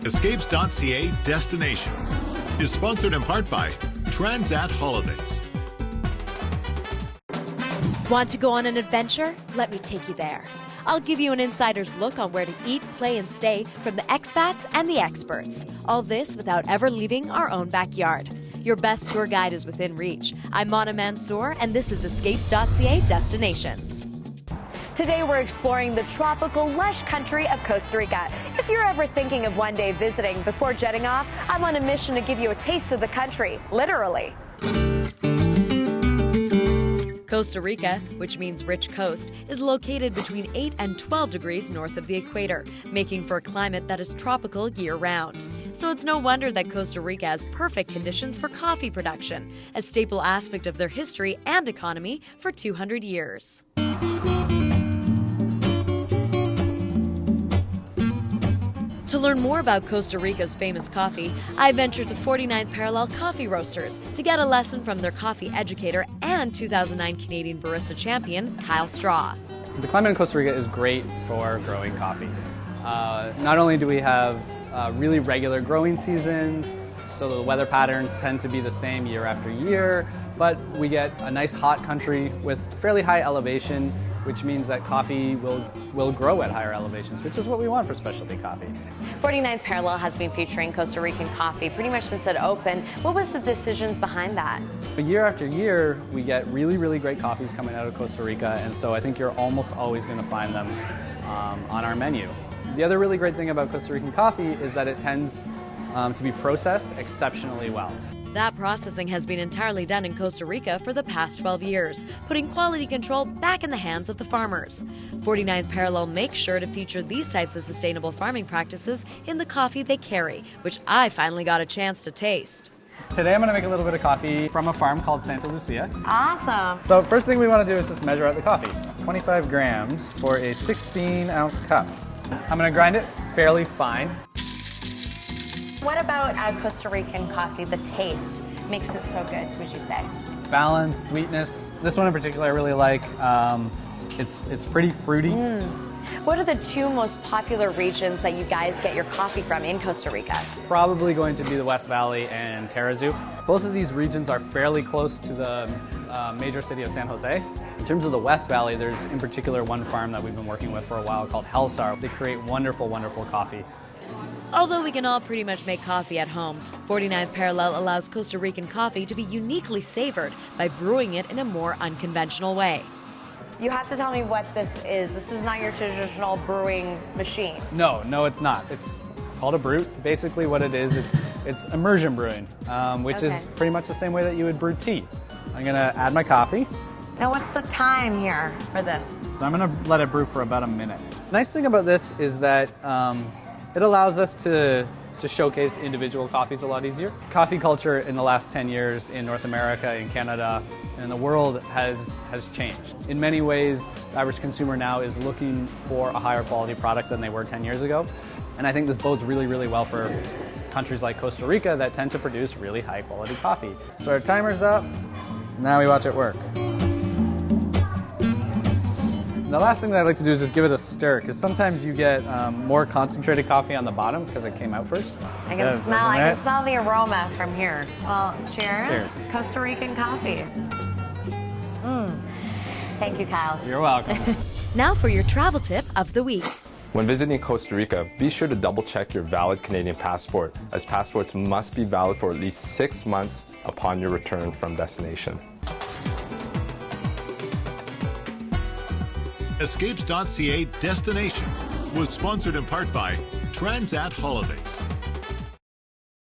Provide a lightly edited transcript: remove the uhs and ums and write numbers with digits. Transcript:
Escapes.ca Destinations is sponsored in part by Transat Holidays. Want to go on an adventure? Let me take you there. I'll give you an insider's look on where to eat, play, and stay from the expats and the experts. All this without ever leaving our own backyard. Your best tour guide is within reach. I'm Mana Mansour, and this is Escapes.ca Destinations. Today we're exploring the tropical, lush country of Costa Rica. If you're ever thinking of one day visiting before jetting off, I'm on a mission to give you a taste of the country, literally. Costa Rica, which means rich coast, is located between 8 and 12 degrees north of the equator, making for a climate that is tropical year-round. So it's no wonder that Costa Rica has perfect conditions for coffee production, a staple aspect of their history and economy for 200 years. To learn more about Costa Rica's famous coffee, I ventured to 49th Parallel Coffee Roasters to get a lesson from their coffee educator and 2009 Canadian Barista Champion, Kyle Straw. The climate in Costa Rica is great for growing coffee. Not only do we have really regular growing seasons, so the weather patterns tend to be the same year after year, but we get a nice hot country with fairly high elevation, which means that coffee will grow at higher elevations, which is what we want for specialty coffee. 49th Parallel has been featuring Costa Rican coffee pretty much since it opened. What was the decisions behind that? Year after year, we get really, really great coffees coming out of Costa Rica, and so I think you're almost always going to find them on our menu. The other really great thing about Costa Rican coffee is that it tends to be processed exceptionally well. That processing has been entirely done in Costa Rica for the past 12 years, putting quality control back in the hands of the farmers. 49th Parallel makes sure to feature these types of sustainable farming practices in the coffee they carry, which I finally got a chance to taste. Today I'm going to make a little bit of coffee from a farm called Santa Lucia. Awesome. So first thing we want to do is just measure out the coffee. 25 grams for a 16-ounce cup. I'm going to grind it fairly fine. What about Costa Rican coffee, the taste, makes it so good, would you say? Balance, sweetness. This one in particular I really like. It's pretty fruity. What are the two most popular regions that you guys get your coffee from in Costa Rica? Probably going to be the West Valley and Tarrazú. Both of these regions are fairly close to the major city of San Jose. In terms of the West Valley, there's in particular one farm that we've been working with for a while called Helsar. They create wonderful, wonderful coffee. Although we can all pretty much make coffee at home, 49th Parallel allows Costa Rican coffee to be uniquely savored by brewing it in a more unconventional way. You have to tell me what this is. This is not your traditional brewing machine. No, it's not. It's called a brute. Basically what it is, it's immersion brewing, which is pretty much the same way that you would brew tea. I'm going to add my coffee. Now what's the time here for this? So I'm going to let it brew for about a minute. The nice thing about this is that it allows us to showcase individual coffees a lot easier. Coffee culture in the last 10 years in North America, in Canada, and the world has changed. In many ways, the average consumer now is looking for a higher quality product than they were 10 years ago. And I think this bodes really, really well for countries like Costa Rica that tend to produce really high quality coffee. So our timer's up. Now we watch it work. The last thing that I like to do is just give it a stir, because sometimes you get more concentrated coffee on the bottom because it came out first. I can smell the aroma from here. Well, cheers. Costa Rican coffee. Thank you, Kyle. You're welcome. Now for your travel tip of the week. When visiting Costa Rica, be sure to double-check your valid Canadian passport, as passports must be valid for at least 6 months upon your return from destination. Escapes.ca Destinations was sponsored in part by Transat Holidays.